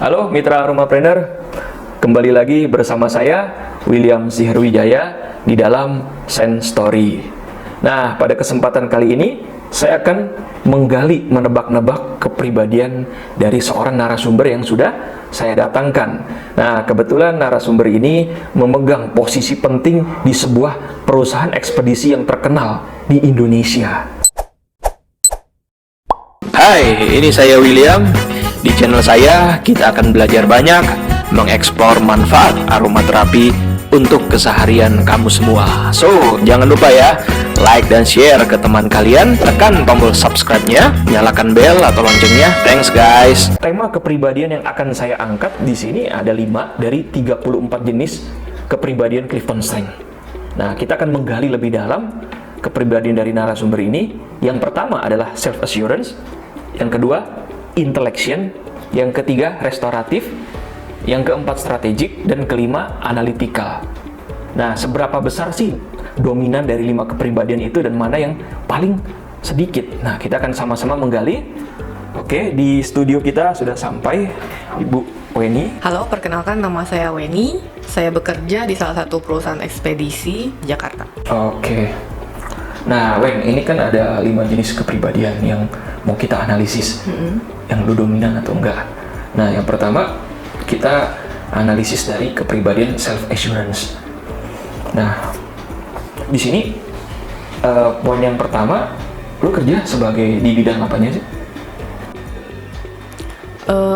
Halo mitra Rumahpreneur, kembali lagi bersama saya William Siherwijaya di dalam Sense Story. Nah, pada kesempatan kali ini saya akan menggali, menebak-nebak kepribadian dari seorang narasumber yang sudah saya datangkan. Nah, kebetulan narasumber ini memegang posisi penting di sebuah perusahaan ekspedisi yang terkenal di Indonesia. Hai, ini saya William. Di channel saya, kita akan belajar banyak mengeksplor manfaat aromaterapi untuk keseharian kamu semua. So, jangan lupa ya, like dan share ke teman kalian, tekan tombol subscribe-nya, nyalakan bel atau loncengnya. Thanks guys. Tema kepribadian yang akan saya angkat di sini ada 5 dari 34 jenis kepribadian Clifton Strength. Nah, kita akan menggali lebih dalam kepribadian dari narasumber ini. Yang pertama adalah self-assurance, yang kedua intellection, yang ketiga restoratif, yang keempat strategik, dan kelima analytical. Nah, seberapa besar sih dominan dari 5 kepribadian itu dan mana yang paling sedikit? Nah, kita akan sama-sama menggali. Oke, di studio kita sudah sampai Ibu Weni. Halo, perkenalkan nama saya Weni. Saya bekerja di salah satu perusahaan ekspedisi Jakarta. Oke. Nah, Wen, ini kan ada 5 jenis kepribadian yang mau kita analisis. Yang lu dominan atau enggak. Nah, yang pertama kita analisis dari kepribadian self-assurance. Nah, di sini poin yang pertama, lu kerja sebagai di bidang apanya sih?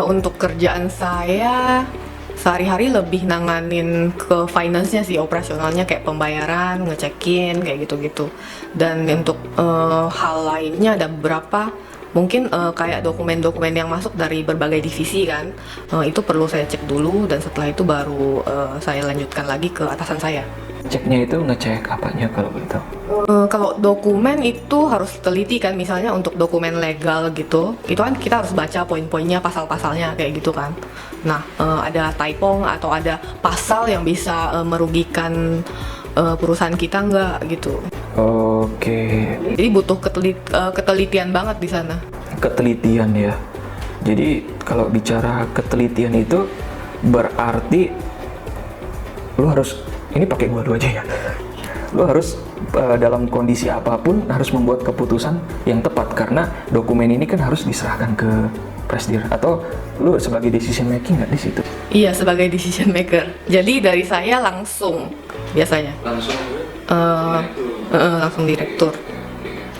Untuk kerjaan saya sehari-hari lebih nanganin ke finance-nya sih, operasionalnya kayak pembayaran, ngecekin, kayak gitu-gitu. Dan untuk hal lainnya ada beberapa, mungkin kayak dokumen-dokumen yang masuk dari berbagai divisi kan, itu perlu saya cek dulu dan setelah itu baru saya lanjutkan lagi ke atasan saya. Ceknya itu ngecek apanya kalau begitu? Kalau dokumen itu harus teliti kan, misalnya untuk dokumen legal gitu, itu kan kita harus baca poin-poinnya, pasal-pasalnya kayak gitu kan. Nah, ada typo atau ada pasal yang bisa merugikan perusahaan kita nggak gitu. Oke. Jadi butuh ketelitian banget di sana. Ketelitian ya. Jadi kalau bicara ketelitian itu berarti lu harus, ini pakai gua dulu aja ya. Lu harus dalam kondisi apapun harus membuat keputusan yang tepat karena dokumen ini kan harus diserahkan ke presidir, atau lu sebagai decision making nggak di situ? Iya, sebagai decision maker. Jadi dari saya langsung biasanya. Langsung direktur.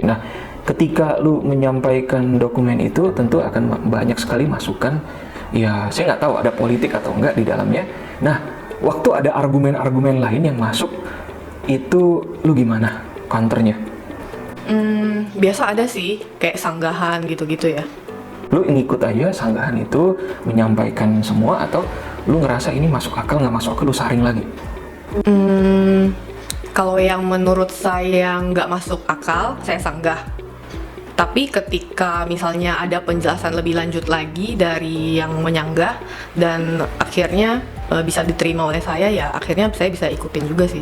Nah, ketika lu menyampaikan dokumen itu tentu akan banyak sekali masukan. Ya, saya nggak tahu ada politik atau enggak di dalamnya. Nah, waktu ada argumen-argumen lain yang masuk, itu lu gimana counternya? Biasa ada sih, kayak sanggahan gitu-gitu ya. Lu ngikut aja sanggahan itu, menyampaikan semua, atau lu ngerasa ini masuk akal, nggak masuk akal, lu saring lagi? Kalau yang menurut saya nggak masuk akal, saya sanggah. Tapi ketika misalnya ada penjelasan lebih lanjut lagi dari yang menyanggah dan akhirnya bisa diterima oleh saya, ya akhirnya saya bisa ikutin juga sih.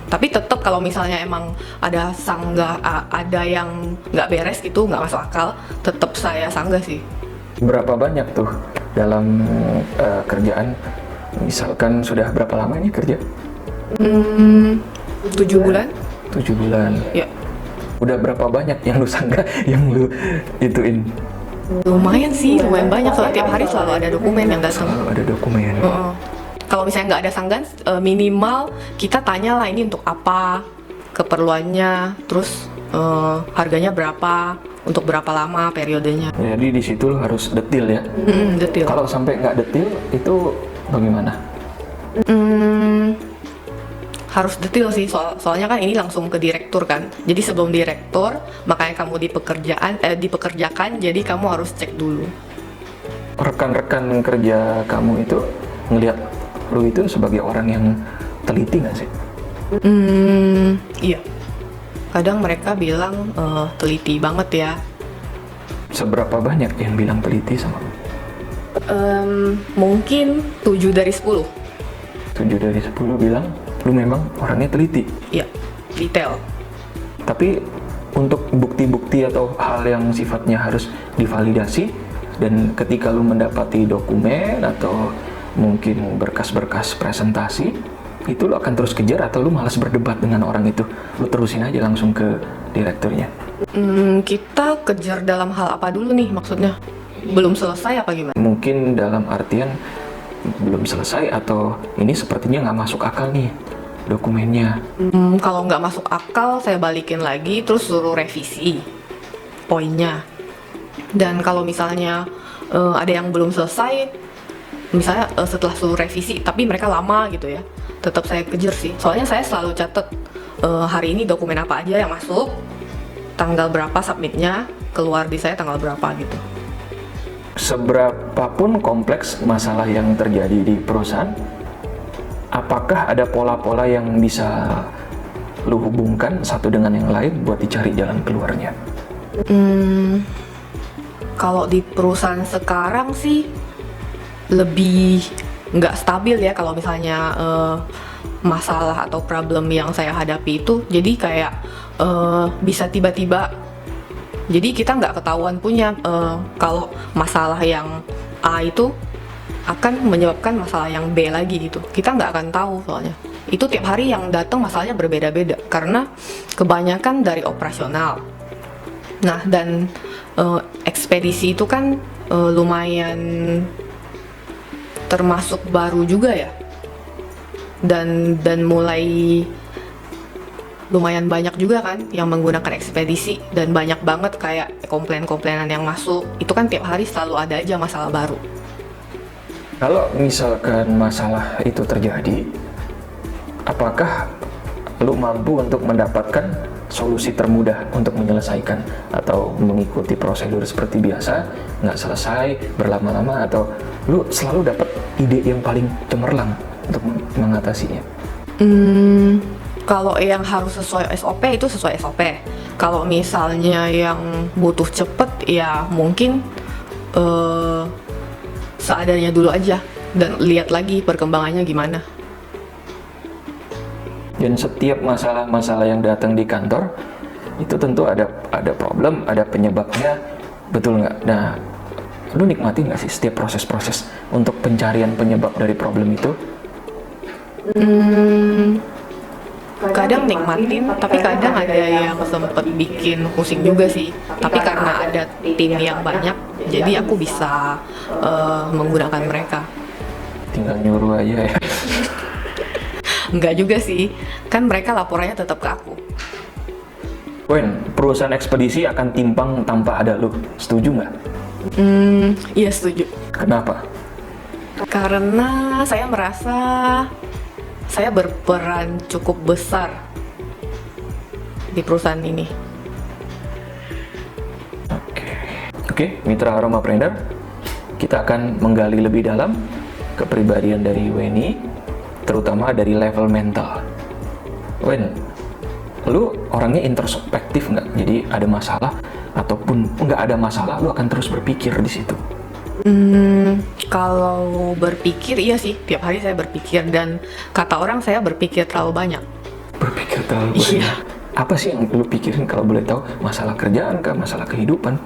Tapi tetap kalau misalnya emang ada sanggah, ada yang nggak beres gitu, nggak masuk akal, tetap saya sanggah sih. Berapa banyak tuh dalam kerjaan? Misalkan sudah berapa lama ini kerja? 7 bulan. 7 bulan. Ya. Udah berapa banyak yang lu sanggah, yang lu ituin? Lumayan sih, lumayan banyak. Soalnya tiap hari selalu ada dokumen yang datang. Selalu ada dokumen. Kalau misalnya nggak ada sanggahan, minimal kita tanya lah ini untuk apa, keperluannya, terus harganya berapa, untuk berapa lama periodenya. Jadi di situ lu harus detail ya. Detail. Kalau sampai nggak detail itu bagaimana? Harus detail sih, soalnya kan ini langsung ke direktur kan. Jadi sebelum direktur, makanya kamu dipekerjakan, jadi kamu harus cek dulu. Rekan-rekan kerja kamu itu ngelihat lu itu sebagai orang yang teliti nggak sih? Iya. Kadang mereka bilang teliti banget ya. Seberapa banyak yang bilang teliti sama lu? Mungkin 7 dari 10. 7 dari 10 bilang lu memang orangnya teliti. Iya, detail. Tapi untuk bukti-bukti atau hal yang sifatnya harus divalidasi, Dan ketika lu mendapati dokumen atau mungkin berkas-berkas presentasi, itu lu akan terus kejar atau lu malas berdebat dengan orang itu? Lu terusin aja langsung ke direkturnya. Kita kejar dalam hal apa dulu nih maksudnya? Belum selesai apa gimana? Mungkin dalam artian belum selesai atau ini sepertinya nggak masuk akal nih dokumennya. Kalau nggak masuk akal, saya balikin lagi, terus suruh revisi poinnya. Dan kalau misalnya ada yang belum selesai, misalnya setelah suruh revisi, tapi mereka lama gitu ya, tetap saya kejar sih. Soalnya saya selalu catat hari ini dokumen apa aja yang masuk, tanggal berapa submitnya, keluar di saya tanggal berapa gitu. Seberapapun kompleks masalah yang terjadi di perusahaan, apakah ada pola-pola yang bisa lu hubungkan satu dengan yang lain buat dicari jalan keluarnya? Kalau di perusahaan sekarang sih lebih nggak stabil ya kalau misalnya masalah atau problem yang saya hadapi itu, jadi kayak bisa tiba-tiba. Jadi kita nggak ketahuan punya kalau masalah yang A itu akan menyebabkan masalah yang B lagi gitu. Kita nggak akan tahu soalnya. Itu tiap hari yang datang masalahnya berbeda-beda karena kebanyakan dari operasional. Nah dan ekspedisi itu kan lumayan termasuk baru juga ya. Dan mulai lumayan banyak juga kan yang menggunakan ekspedisi dan banyak banget kayak komplain-komplainan yang masuk. Itu kan tiap hari selalu ada aja masalah baru. Kalau misalkan masalah itu terjadi, apakah lu mampu untuk mendapatkan solusi termudah untuk menyelesaikan atau mengikuti prosedur seperti biasa, nggak selesai berlama-lama, atau lu selalu dapat ide yang paling cemerlang untuk mengatasinya? Kalau yang harus sesuai SOP itu sesuai SOP. Kalau misalnya yang butuh cepet ya mungkin seadanya dulu aja dan lihat lagi perkembangannya gimana. Dan setiap masalah-masalah yang datang di kantor itu tentu ada problem, ada penyebabnya, betul nggak? Nah, lu nikmati nggak sih setiap proses-proses untuk pencarian penyebab dari problem itu? Kadang nikmatin, tapi kadang ada yang sempet bikin pusing juga sih. Tapi karena ada tim yang banyak, jadi aku bisa menggunakan mereka. Tinggal nyuruh aja ya. Enggak juga sih, kan mereka laporannya tetap ke aku. Wen, perusahaan ekspedisi akan timpang tanpa ada lu. Setuju nggak? Iya setuju. Kenapa? Karena saya merasa saya berperan cukup besar di perusahaan ini. Oke, Mitra Aromapreneur, kita akan menggali lebih dalam kepribadian dari Weni, terutama dari level mental. Wen, lu orangnya introspektif nggak? Jadi ada masalah ataupun nggak ada masalah, lu akan terus berpikir di situ. Kalau berpikir iya sih, tiap hari saya berpikir dan kata orang saya berpikir terlalu banyak. Berpikir terlalu banyak? Iya. Apa sih yang lu pikirin kalau boleh tahu? Masalah kerjaan kah? Masalah kehidupan?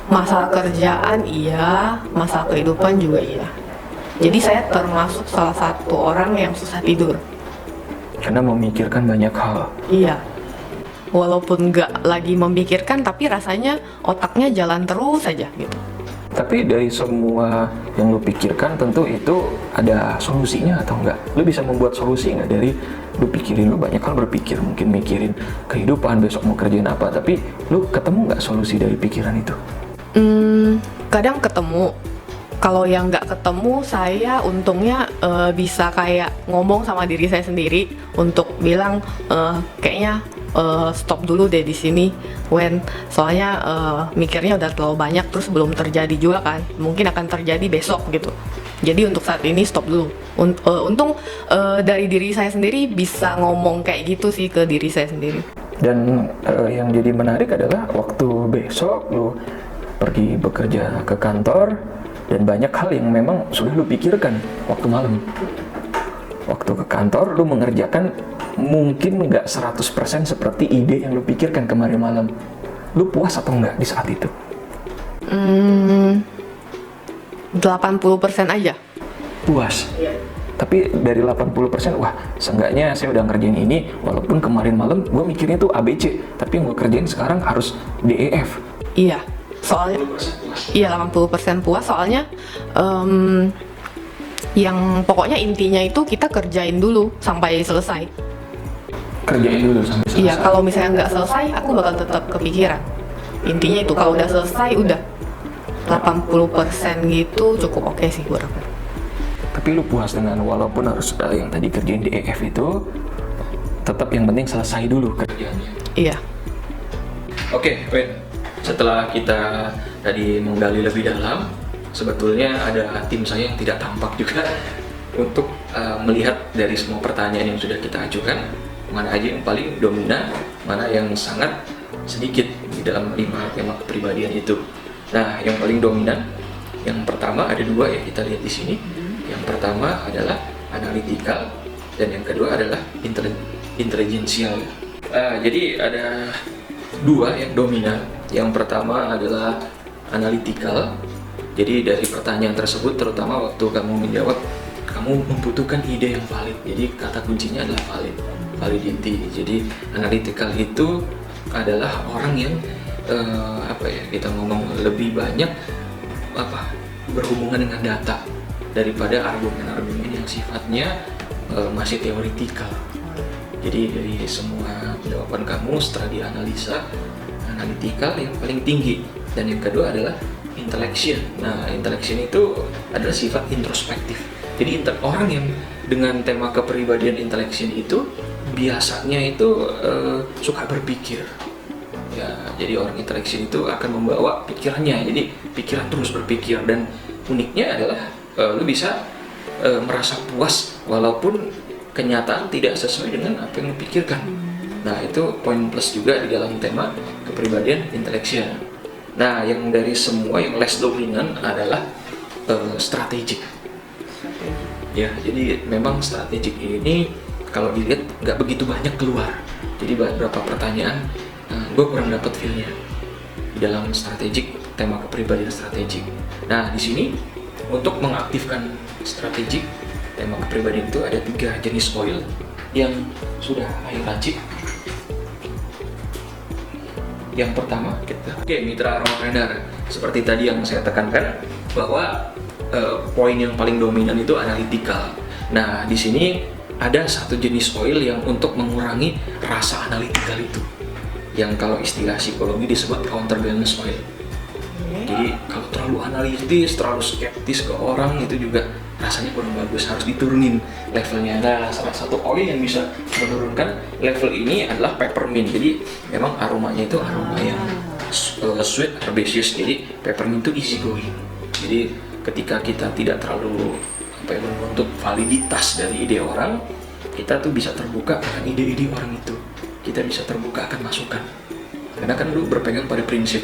Masalah kerjaan iya, masalah kehidupan juga iya. Jadi saya termasuk salah satu orang yang susah tidur. Karena memikirkan banyak hal. Iya. Walaupun nggak lagi memikirkan, tapi rasanya otaknya jalan terus saja gitu. Tapi dari semua yang lu pikirkan tentu itu ada solusinya atau enggak? Lu bisa membuat solusi nggak dari lu pikirin, lu banyak hal berpikir, mungkin mikirin kehidupan, besok mau kerjain apa, tapi lu ketemu nggak solusi dari pikiran itu? Kadang ketemu. Kalau yang nggak ketemu, saya untungnya bisa kayak ngomong sama diri saya sendiri untuk bilang kayaknya stop dulu deh di sini, Wen. Soalnya mikirnya udah terlalu banyak, terus belum terjadi juga kan. Mungkin akan terjadi besok gitu. Jadi untuk saat ini stop dulu. Untung dari diri saya sendiri bisa ngomong kayak gitu sih ke diri saya sendiri. Dan yang jadi menarik adalah waktu besok lu pergi bekerja ke kantor dan banyak hal yang memang sudah lu pikirkan waktu malam. Waktu ke kantor lu mengerjakan mungkin nggak 100% seperti ide yang lu pikirkan kemarin malam. Lu puas atau enggak di saat itu? 80% aja. Puas. Tapi dari 80%, wah seenggaknya saya udah ngerjain ini, walaupun kemarin malam gue mikirnya tuh ABC, tapi yang gue kerjain sekarang harus DEF. Iya, soalnya 80% puas soalnya yang pokoknya intinya itu kita kerjain dulu sampai selesai. Kerjain dulu sampai selesai. Iya, kalau misalnya nggak selesai, aku bakal tetap kepikiran. Intinya itu, kalau udah selesai, udah 80% gitu cukup oke sih buat aku. Tapi lu puas dengan walaupun harus yang tadi kerjain DEF itu, tetap yang penting selesai dulu kerjaannya. Iya. Oke, Wen. Setelah kita tadi menggali lebih dalam, sebetulnya ada tim saya yang tidak tampak juga untuk melihat dari semua pertanyaan yang sudah kita ajukan, mana aja yang paling dominan, mana yang sangat sedikit di dalam 5 tema kepribadian itu. Nah, yang paling dominan, yang pertama ada 2 ya, kita lihat di sini. Yang pertama adalah analytical dan yang kedua adalah intelligensial. Jadi ada 2 yang dominan. Yang pertama adalah analytical. Jadi dari pertanyaan tersebut, terutama waktu kamu menjawab, kamu membutuhkan ide yang valid. Jadi kata kuncinya adalah validity. Jadi analytical itu adalah orang yang kita ngomong lebih banyak berhubungan dengan data daripada argumen-argumen yang sifatnya masih teoretikal. Jadi dari semua jawaban kamu setelah dianalisa, analytical yang paling tinggi, dan yang kedua adalah intellection. Nah, intellection itu adalah sifat introspektif. Jadi orang yang dengan tema kepribadian intellection itu biasanya itu suka berpikir. Ya, jadi orang intellection itu akan membawa pikirannya. Jadi pikiran terus berpikir, dan uniknya adalah lu bisa merasa puas walaupun kenyataan tidak sesuai dengan apa yang lu pikirkan. Nah, itu poin plus juga di dalam tema kepribadian intellection. Nah, yang dari semua yang less dominan adalah strategic. Ya, jadi memang strategic ini kalau dilihat nggak begitu banyak keluar. Jadi beberapa pertanyaan gue kurang dapat feel-nya di dalam strategic, tema kepribadian strategic. Nah, di sini untuk mengaktifkan strategic tema kepribadian itu ada 3 jenis oil yang sudah ayo racik. Yang pertama mitra aromapreneur. Seperti tadi yang saya tekankan bahwa poin yang paling dominan itu analytical. Nah, di sini ada 1 jenis oil yang untuk mengurangi rasa analytical itu, yang kalau istilah psikologi disebut counterbalance oil. Jadi kalau terlalu analitis, terlalu skeptis ke orang, itu juga rasanya kurang bagus, harus diturunin levelnya. Nah, salah satu oil yang bisa menurunkan level ini adalah peppermint. Jadi memang aromanya itu aroma yang sweet, herbaceous. Jadi peppermint itu easy going. Jadi ketika kita tidak terlalu menuntut validitas dari ide orang, kita tuh bisa terbuka akan ide-ide orang itu. Kita bisa terbuka akan masukan. Karena kan lu berpegang pada prinsip.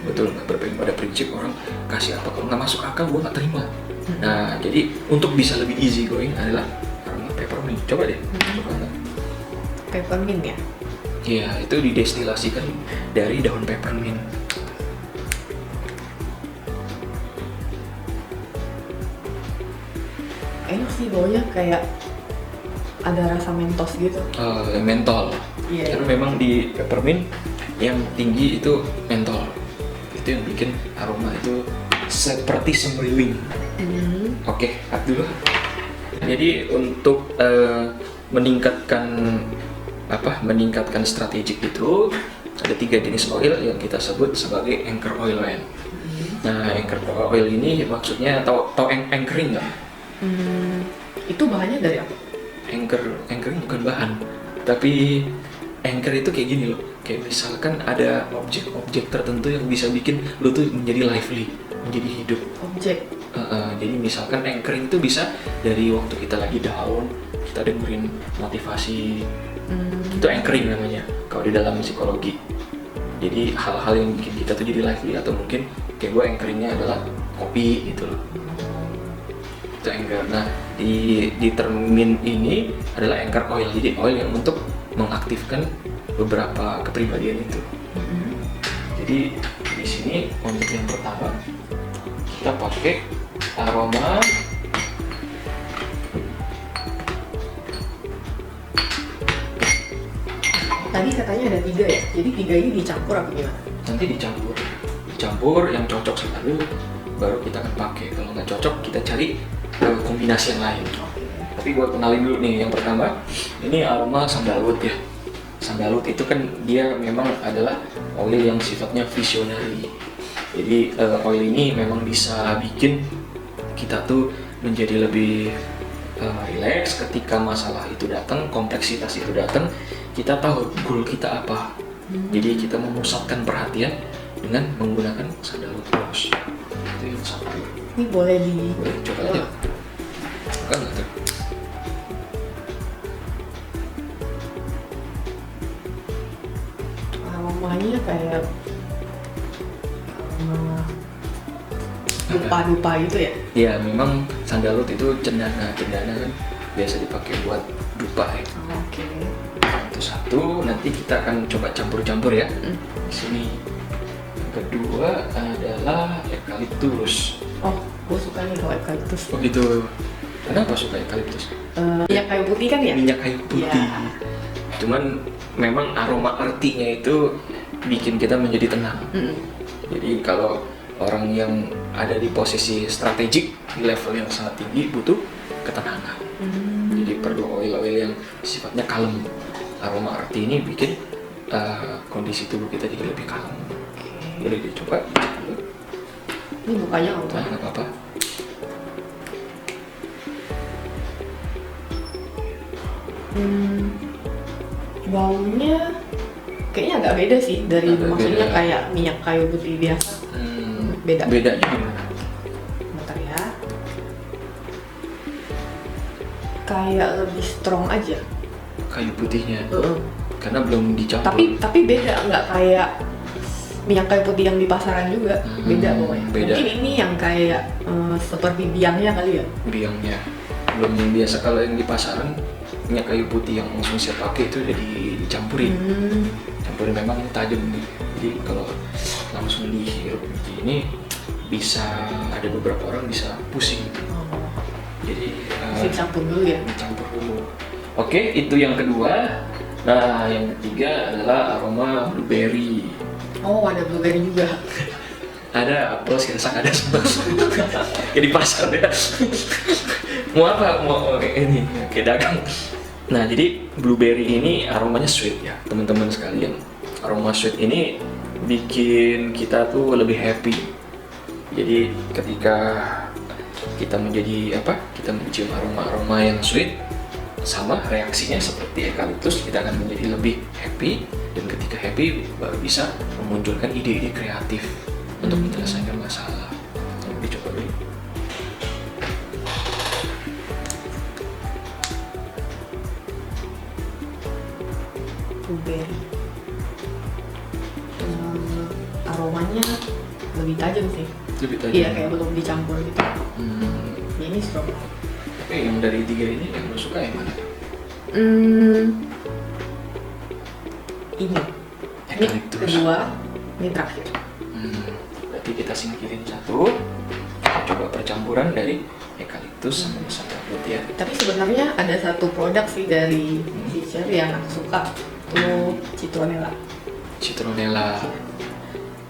Betul, nggak berpegang pada prinsip, orang kasih apa, kalau nggak masuk akal gue nggak terima. Nah, jadi untuk bisa lebih easy going adalah aroma peppermint. Coba deh. Peppermint ya? Iya, itu didestilasikan dari daun peppermint. Enak sih, baunya kayak ada rasa mentos gitu. Mentol. Iya. Karena memang di peppermint yang tinggi itu mentol. Itu yang bikin aroma itu seperti semeriwing. Oke, cut dulu. Jadi untuk meningkatkan strategik itu ada 3 jenis oil yang kita sebut sebagai anchor oil. Nah, anchor oil ini maksudnya tahu anchoring nggak? Itu bahannya dari apa? Anchoring bukan bahan, tapi anchor itu kayak gini loh. Kayak misalkan ada objek tertentu yang bisa bikin lu tuh menjadi lively, menjadi hidup. Objek. Jadi misalkan anchoring itu bisa dari waktu kita lagi down, kita dengerin motivasi. Itu anchoring namanya kalau di dalam psikologi. Jadi hal-hal yang bikin kita tuh jadi lively, atau mungkin kayak gue anchoringnya adalah kopi gitu loh. Itu anchor. Nah, di termin ini adalah anchor oil. Jadi oil yang untuk mengaktifkan beberapa kepribadian itu. Jadi di sini untuk yang pertama kita pakai aroma. Tadi katanya ada 3 ya, jadi 3 ini dicampur apa gimana? Nanti dicampur yang cocok selalu, baru kita akan pakai. Kalau nggak cocok kita cari kombinasi yang lain. Tapi buat kenalin dulu nih, yang pertama ini aroma sandalwood ya. Sandalwood itu kan dia memang adalah oil yang sifatnya visionary. Jadi oil ini memang bisa bikin kita tuh menjadi lebih relax ketika masalah itu datang, kompleksitas itu datang, kita tahu goal kita apa. Jadi kita memusatkan perhatian dengan menggunakan sandalwood gloss. Itu yang satu. Ini boleh Boleh coba aja. Kan nggak tuh? Aromanya kayak dupa-dupa gitu ya? Ya memang sandalwood itu cendana kan biasa dipakai buat dupa ya. Oke. Itu satu, nanti kita akan coba campur-campur ya. Di sini. Yang kedua adalah eukaliptus. Oh, gue suka nih kalau eukaliptus. Oh gitu. Kenapa suka eukaliptus? Minyak kayu putih kan ya? Minyak kayu putih. Ya. Cuman memang aroma artinya itu bikin kita menjadi tenang. Jadi kalau orang yang ada di posisi strategik di level yang sangat tinggi butuh ketenangan. Jadi perlu oil-oil yang sifatnya kalem. Aroma arti ini bikin kondisi tubuh kita jadi lebih kalem. Boleh dicoba dulu. Ini bukanya apa? Nggak apa-apa. Baunya kayaknya agak beda sih dari Agak maksudnya beda. kayak minyak kayu putih biasa. Beda. Bedanya gimana? Bentar ya. Kayak lebih strong aja. Kayu putihnya. Karena belum dicampur. Tapi beda, nggak kayak minyak kayu putih yang di pasaran juga. Beda pokoknya. Beda. Mungkin ini yang kayak seperti biangnya kali ya. Biangnya belum yang biasa. Kalau yang di pasaran minyak kayu putih yang langsung saya pakai itu udah dicampurin. Campurin memang tajam nih. Jadi kalau langsung dihirup ini bisa ada beberapa orang bisa pusing. Jadi Mesti campur dulu ya. dicampur dulu. Oke, itu yang kedua. Nah, yang ketiga adalah aroma blueberry. Oh, ada blueberry juga. Ada apel, sirsak, ada semua. Kayak di pasar ya. Mau apa? Mau ini kayak dagang. Nah, jadi blueberry ini aromanya sweet ya, teman-teman sekalian. Aroma sweet ini bikin kita tuh lebih happy. Jadi ketika kita menjadi apa? Kita mencium aroma-aroma yang sweet, sama reaksinya seperti eukaliptus, kita akan menjadi lebih happy, dan ketika happy baru bisa memunculkan ide-ide kreatif untuk menyelesaikan masalah. Dicoba dulu. Blueberry. Aromanya lebih tajam sih. Lebih tajam. Iya, kayak belum dicampur gitu. Ini strong. Oke, yang dari tiga ini yang lo suka yang mana? Ini Eukaliptus. kedua, ini terakhir. Berarti kita singkirin satu. Kita coba percampuran dari eukaliptus sama sandalwood ya. Tapi sebenarnya ada satu produk sih dari Fisher yang aku suka, tuh citronella. Citronella.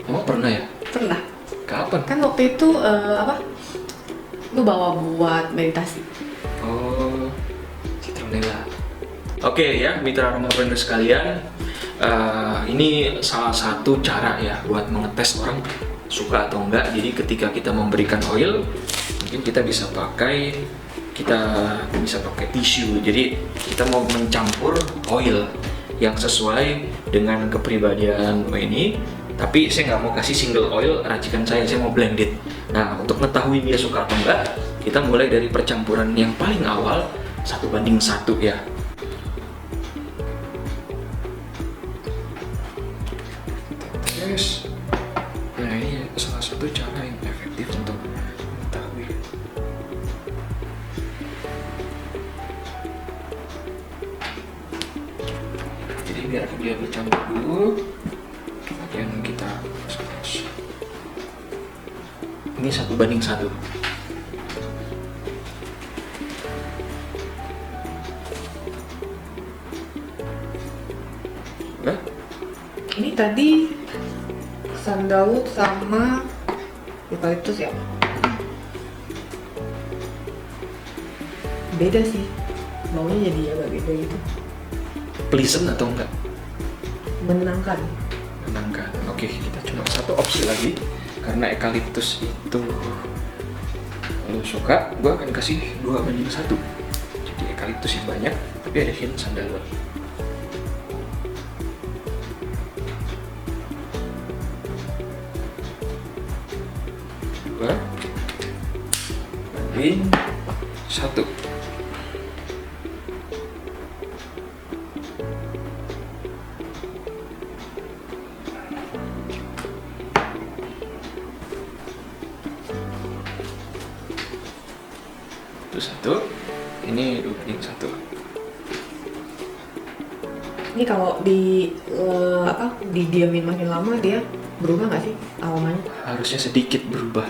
Emang pernah ya? Pernah. Kapan? Kan waktu itu apa? Lu bawa buat meditasi. Oh, citronella. Oke ya, mitra aroma blender sekalian. Ini salah satu cara ya buat mengetes orang suka atau enggak. Jadi ketika kita memberikan oil, mungkin kita bisa pakai tisu. Jadi kita mau mencampur oil yang sesuai dengan kepribadian ini. Tapi saya nggak mau kasih single oil racikan saya mau blended. Nah, untuk mengetahui dia suka atau enggak, kita mulai dari percampuran yang paling awal 1:1 ya. Yes. Nah, ini salah satu cara yang efektif untuk mengetahui. Jadi biar dia bercampur dulu, kemudian kita ini 1:1. Ini tadi sandalwood sama eucalyptus ya. Beda sih, baunya jadi agak beda gitu. Pleasant atau enggak? Menenangkan. Menangkan. Oke, kita coba satu opsi lagi. Karena eucalyptus itu kalau suka, gue akan kasih 2:1. Jadi eucalyptus yang banyak, tapi ada hint sandalwood. Dua banding 1. Itu 1, ini 2:1. Ini kalau didiamin makin lama dia berubah nggak sih aromanya? Harusnya sedikit berubah.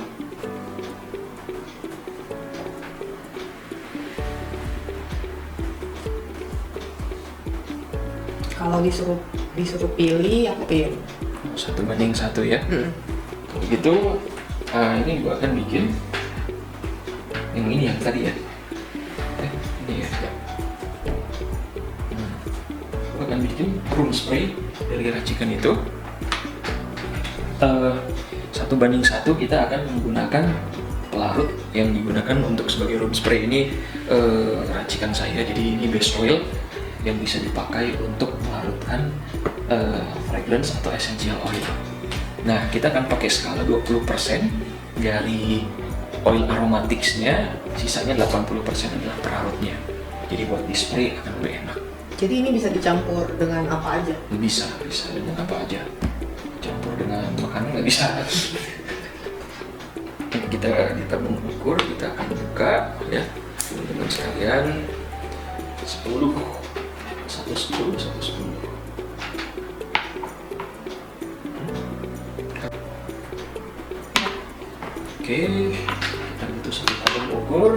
Kalau disuruh pilih, aku pilih 1:1 ya. Kalau gitu, ini gua akan bikin yang ini yang tadi ya. Ini ya. Gua akan bikin room spray dari racikan itu. 1:1 kita akan menggunakan pelarut yang digunakan untuk sebagai room spray ini racikan saya. Jadi ini base oil yang bisa dipakai untuk melarutkan fragrance atau essential oil. Nah, kita akan pakai skala 20% dari oil aromaticsnya, sisanya 80% adalah pelarutnya. Jadi buat di spray akan lebih enak. Jadi ini bisa dicampur dengan apa aja? Bisa dengan apa aja. Campur dengan makanan nggak bisa. Ini kita di tabung ukur, kita akan buka ya, teman-teman sekalian. 10. 110. Oke, kita butuh 1 tabung ukur.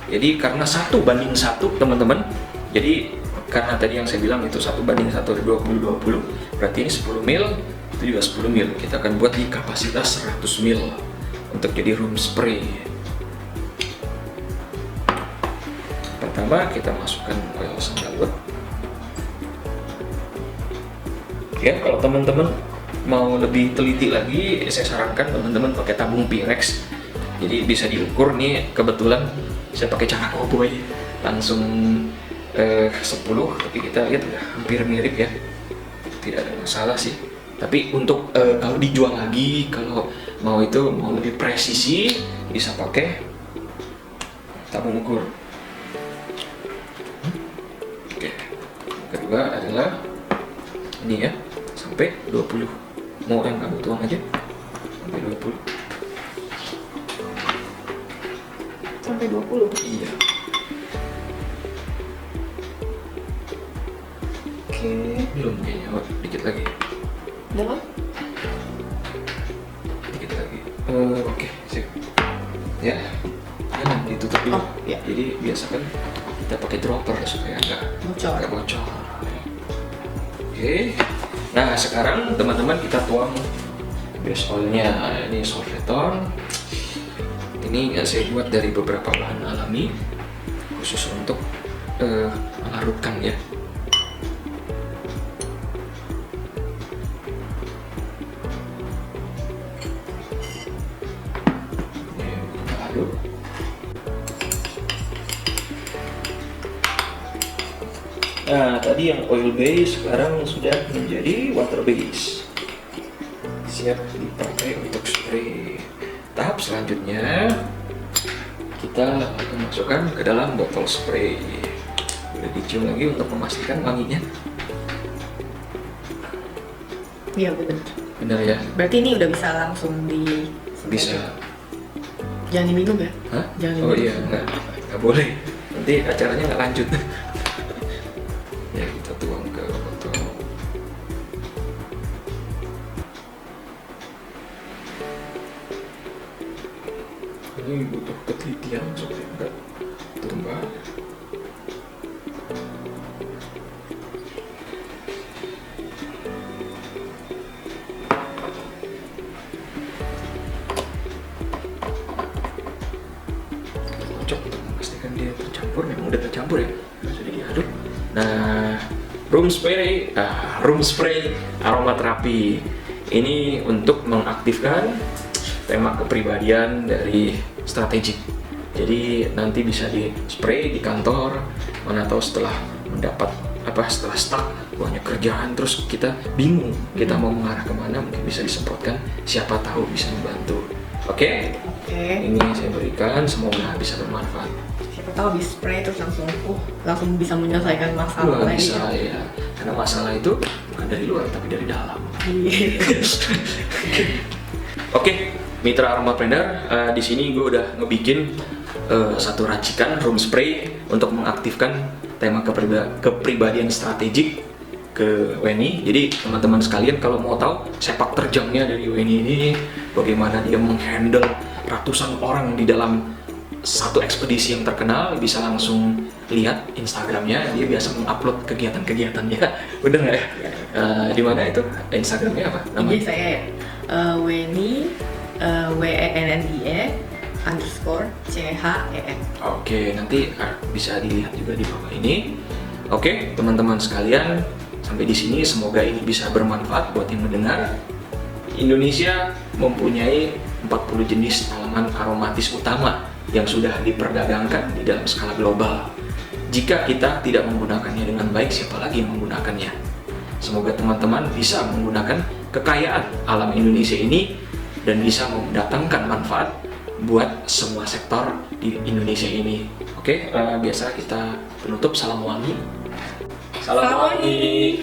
Jadi karena 1:1 teman-teman. Jadi karena tadi yang saya bilang itu 1:1 dari 20 berarti ini 10 ml, itu juga 10 ml. Kita akan buat di kapasitas 100 ml untuk jadi room spray. Pertama kita masukkan oil sandalwood. Ya, kalau teman-teman mau lebih teliti lagi, saya sarankan teman-teman pakai tabung Pyrex. Jadi bisa diukur nih, kebetulan saya pakai cara cowboy langsung 10, tapi kita lihat udah hampir mirip ya, tidak ada masalah sih. Tapi untuk kalau dijual lagi, kalau mau lebih presisi, bisa pakai tabung ukur. Oke, kedua adalah ini ya, sampai 20. Mau yang kamu tuang aja sampai 20. Sampai 20? Iya. Oke. Belum kayaknya, dikit lagi. Udah kan? Dikit lagi. Oke, sip. Ya, jangan ditutup dulu. Oh, ya. Jadi biasakan kita pakai dropper supaya nggak bocor. Oke. Nah, sekarang teman-teman kita tuang base oilnya. Ini Solveton. Ini saya buat dari beberapa bahan alami khusus untuk melarutkan ya. Ini kita aduk. Nah, tadi yang oil base sekarang sudah menjadi water base. Siap dipakai untuk spray. Tahap selanjutnya kita akan masukkan ke dalam botol spray. Udah dicium lagi untuk memastikan wanginya. Iya benar. Benar ya? Berarti ini udah bisa langsung di. Bisa. Jangan diminum ya? Hah? Jangan Oh diminum. iya, nggak boleh. Nanti acaranya nggak lanjut. Ya, kita tuang ke botol. Ini butuh ketelitian supaya nggak tumbah. kocok untuk memastikan dia tercampur. Memang udah tercampur ya, sudah diaduk. Nah, room spray aromaterapi ini untuk mengaktifkan tema kepribadian dari strategik. Jadi nanti bisa di spray di kantor, mana tahu setelah setelah stuck banyak kerjaan terus kita bingung kita mau mengarah kemana, mungkin bisa disemprotkan, siapa tahu bisa membantu. Oke? Ini saya berikan, semoga bisa bermanfaat. Siapa tahu habis spray terus langsung bisa menyelesaikan masalah lagi. Bisa ya, karena masalah itu bukan dari luar tapi dari dalam. Oke, mitra Aromapreneur, di sini gue udah ngebikin satu racikan room spray untuk mengaktifkan tema kepribadian strategik ke Weni. Jadi teman-teman sekalian kalau mau tahu sepak terjangnya dari Weni ini, bagaimana dia menghandle ratusan orang di dalam satu ekspedisi yang terkenal, bisa langsung lihat Instagramnya. Dia biasa mengupload kegiatan-kegiatannya. Bener nggak ya? Di mana itu Instagramnya apa? Jadi saya Weni WENNIE _CHEN. Oke, nanti bisa dilihat juga di bawah ini. Oke, teman-teman sekalian, sampai di sini semoga ini bisa bermanfaat buat yang mendengar. Indonesia mempunyai 40 jenis tanaman aromatis utama yang sudah diperdagangkan di dalam skala global. Jika kita tidak menggunakannya dengan baik, siapa lagi yang menggunakannya? Semoga teman-teman bisa menggunakan kekayaan alam Indonesia ini dan bisa mendatangkan manfaat buat semua sektor di Indonesia ini. Oke, biasa kita penutup salam wangi. Salam wangi.